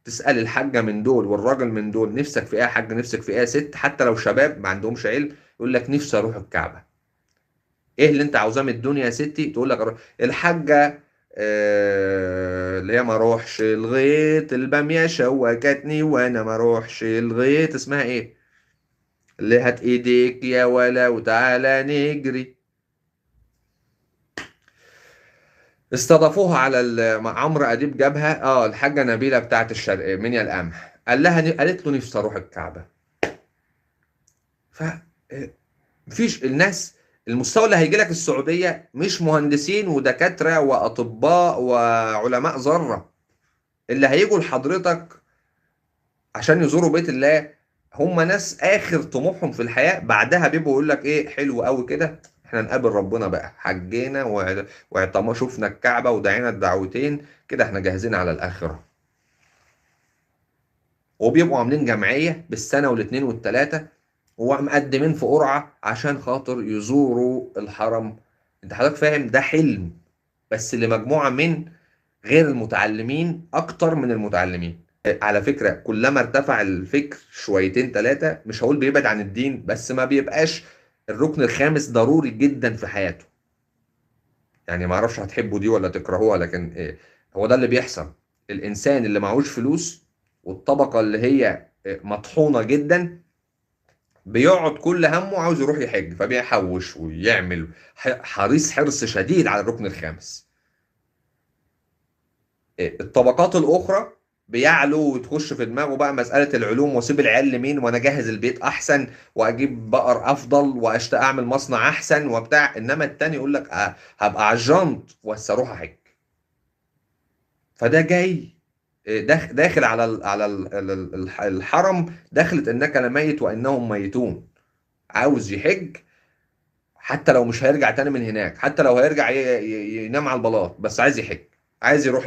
تسأل الحاجة من دول والراجل من دول نفسك في ايه يا حاج، نفسك في ايه يا ست، حتى لو شباب ما عندهمش علم، يقول لك نفسي اروح الكعبة. ايه اللي انت عاوزاه من الدنيا يا ستي؟ تقول لك الحاجة اللي هي ما اروحش الغيط، البامية شوكتني وانا ما اروحش الغيط، اسمها ايه؟ اللي هات ايديك يا ولا وتعالى نجري. استضافوها على مع عمرو اديب جابها، الحاجه نبيله بتاعت الشرق منيا القمح، قالت له نفسي اروح الكعبه. ف مفيش الناس، المستوى اللي هيجي لك السعوديه مش مهندسين ودكاتره واطباء وعلماء ذره. اللي هيجوا لحضرتك عشان يزوروا بيت الله هم ناس اخر طموحهم في الحياه، بعدها بيبقوا يقول لك ايه حلو قوي كده، احنا نقابل ربنا بقى، حجينا واعتمر شفنا الكعبه ودعينا الدعوتين كده، احنا جاهزين على الاخره. وبيبقوا عاملين جمعيه بالسنه والاثنين والثلاثه، ومقدمين في قرعه عشان خاطر يزوروا الحرم. انت حضرتك فاهم؟ ده حلم بس لمجموعه من غير المتعلمين اكتر من المتعلمين. على فكرة كلما ارتفع الفكر شويتين ثلاثة، مش هقول بيبعد عن الدين، بس ما بيبقاش الركن الخامس ضروري جدا في حياته. يعني ما اعرفش هتحبوا دي ولا تكرهوها، لكن هو ده اللي بيحصل. الانسان اللي معهوش فلوس والطبقة اللي هي مطحونة جدا، بيقعد كل همه عاوز يروح يحج، فبيحوش ويعمل حريص حرص شديد على الركن الخامس. الطبقات الاخرى بيعلو وتخش في دماغه بقى مسألة العلوم، واسيب العيال لمين وانا اجهز البيت احسن، واجيب بقر افضل، واشتاق اعمل مصنع احسن وبتاع. انما التاني يقول لك هبقى على الجنط بس اروح احج. فده جاي داخل على الحرم دخلت انك لميت وانهم ميتون، عاوز يحج حتى لو مش هيرجع تاني من هناك، حتى لو هيرجع ينام على البلاط، بس عايز يحج، عايز يروح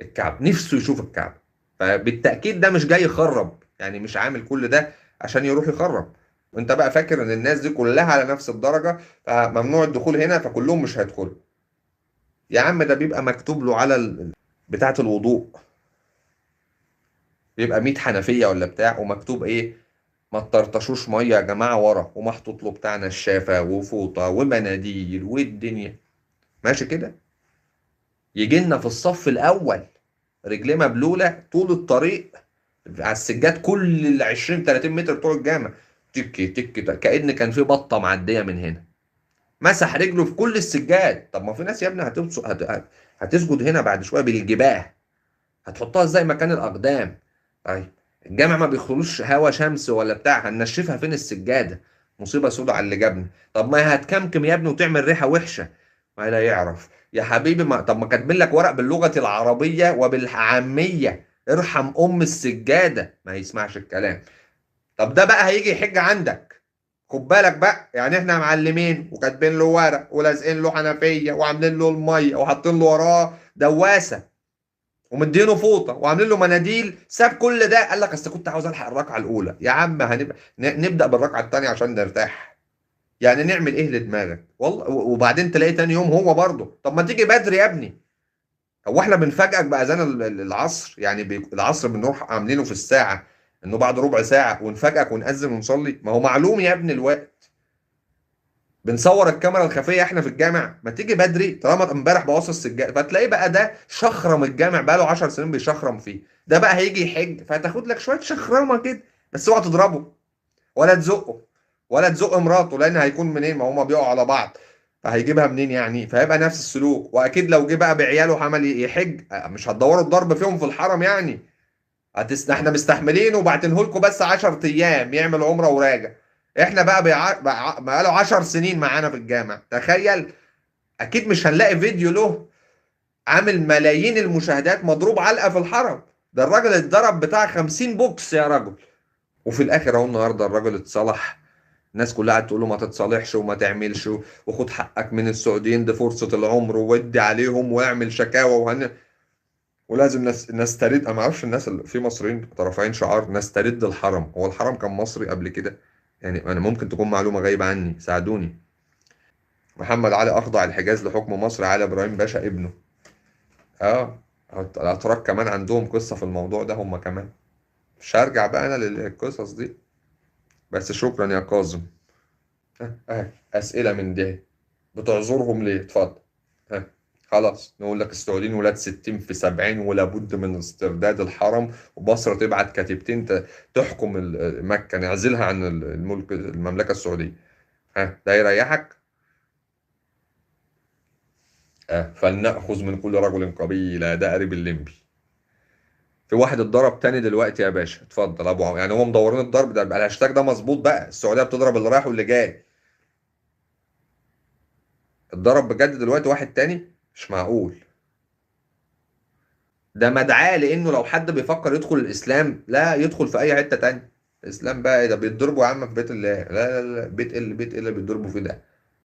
الكعب، نفسه يشوف الكعب. فبالتأكيد ده مش جاي يخرب، يعني مش عامل كل ده عشان يروح يخرب. وانت بقى فاكر ان الناس دي كلها على نفس الدرجة فممنوع الدخول هنا فكلهم مش هيدخلوا؟ يا عم ده بيبقى مكتوب له على بتاعة الوضوء، بيبقى 100 حنفية ولا بتاع، ومكتوب ايه؟ ما تطرطشوش ميه يا جماعه ورا، ومحطوط له بتاع نشافه وفوطه ومناديل والدنيا ماشي كده. يجي لنا في الصف الاول رجليه مبلوله طول الطريق على السجاد، كل ال 20 30 متر بتوع الجامع، تك تك كأن كان في بطه معديه من هنا، مسح رجله في كل السجاد. طب ما في ناس يا ابني هتسجد هنا بعد شويه بالجباه، هتحطها ازاي مكان الاقدام؟ طيب الجامع ما بيخلوش هوا شمس ولا بتاع، هننشفها فين السجاده؟ مصيبه سودة على اللي جابنا. طب ما هي هتكمكم يا ابني وتعمل ريحه وحشه، ما لا يعرف يا حبيبي. طب ما كاتبين لك ورق باللغه العربيه وبالعاميه، ارحم ام السجاده، ما يسمعش الكلام. طب ده بقى هيجي يحج عندك، خد بالك بقى، يعني احنا معلمين وكاتبين له ورق ولازقين له حنفيه وعاملين له الميه وحاطين له وراه دواسه ومدينه فوطه وعاملين له مناديل، ساب كل ده قال لك اصل كنت عاوز الحق الركعه الاولى. يا عم هنبقى نبدا بالركعه الثانيه عشان نرتاح. يعني نعمل ايه لدماغك والله؟ وبعدين تلاقي تاني يوم هو برضه، طب ما تيجي بدري يا ابني. هو احنا بنفاجئك باذان العصر؟ يعني العصر بنروح عاملينه في الساعه، انه بعد ربع ساعه ونفاجئك ونأذن ونصلي؟ ما هو معلوم يا ابني الوقت. بنصور الكاميرا الخفيه احنا في الجامع، ما تيجي بدري طالما امبارح بوظ السجاده. فتلاقي بقى ده شخرم الجامع بقى له 10 سنين بيشخرم فيه، ده بقى هيجي يحج فهتاخد لك شويه شخرمه كده. بس اوعى تضربه ولا تزقه ولا تزق مراته، لان هيكون منين؟ ما هما بيقعوا على بعض، فهيجيبها منين يعني؟ فهيبقى نفس السلوك. واكيد لو جه بقى بعياله عمل يحج، مش هتدوروا الضرب فيهم في الحرم يعني. احنا مستحملينه وبعتنه لكم بس 10 ايام يعمل عمره وراجع. احنا بقى بقى له 10 سنين معانا في الجامع، تخيل. اكيد مش هنلاقي فيديو له عامل ملايين المشاهدات مضروب علقه في الحرم. ده الراجل اتضرب بتاع 50 بوكس يا راجل. وفي الاخر اهو النهارده الراجل اتصلح. الناس كلها قاعده تقول له ما تتصالحش وما تعملش وخد حقك من السعوديين، دي فرصه العمر وودي عليهم واعمل شكاوى ولازم نسترد. انا ما اعرفش الناس اللي في مصريين رافعين شعار نسترد الحرم. هو الحرم كان مصري قبل كده؟ يعني انا ممكن تكون معلومه غايبه عني، ساعدوني. محمد علي اخضع الحجاز لحكم مصر على ابراهيم باشا ابنه. اه الاتراك كمان عندهم قصة في الموضوع ده هم كمان. مش هرجع بقى انا للقصص دي. بس شكرا يا كاظم. اسئلة من دي بتعذرهم ليه؟ اتفضل. ها. خلاص نقول لك السعوديين ولاد 60 في 70 ولابد من استرداد الحرم، وبصرة تبعت كتيبتين تحكم مكة، نعزلها عن الملك المملكة السعودية. ها ده يريحك؟ فلنأخذ من كل رجل قبيلة، ده قريب الليمبي. في واحد اتضرب تاني دلوقتي يا باشا، اتفضل ابو عمرو، يعني هم مدورين الضرب ده يبقى الهاشتاج ده مظبوط بقى، السعودية بتضرب اللي رايح واللي جاي. اتضرب بجد دلوقتي واحد تاني، مش معقول. ده مدعاة لانه لو حد بيفكر يدخل الاسلام لا يدخل في اي حتة تانية. الاسلام بقى إيه ده؟ بيتضربوا يا عم في بيت الله؟ لا لا لا، بيت ايه اللي بيتضربوا فيه ده؟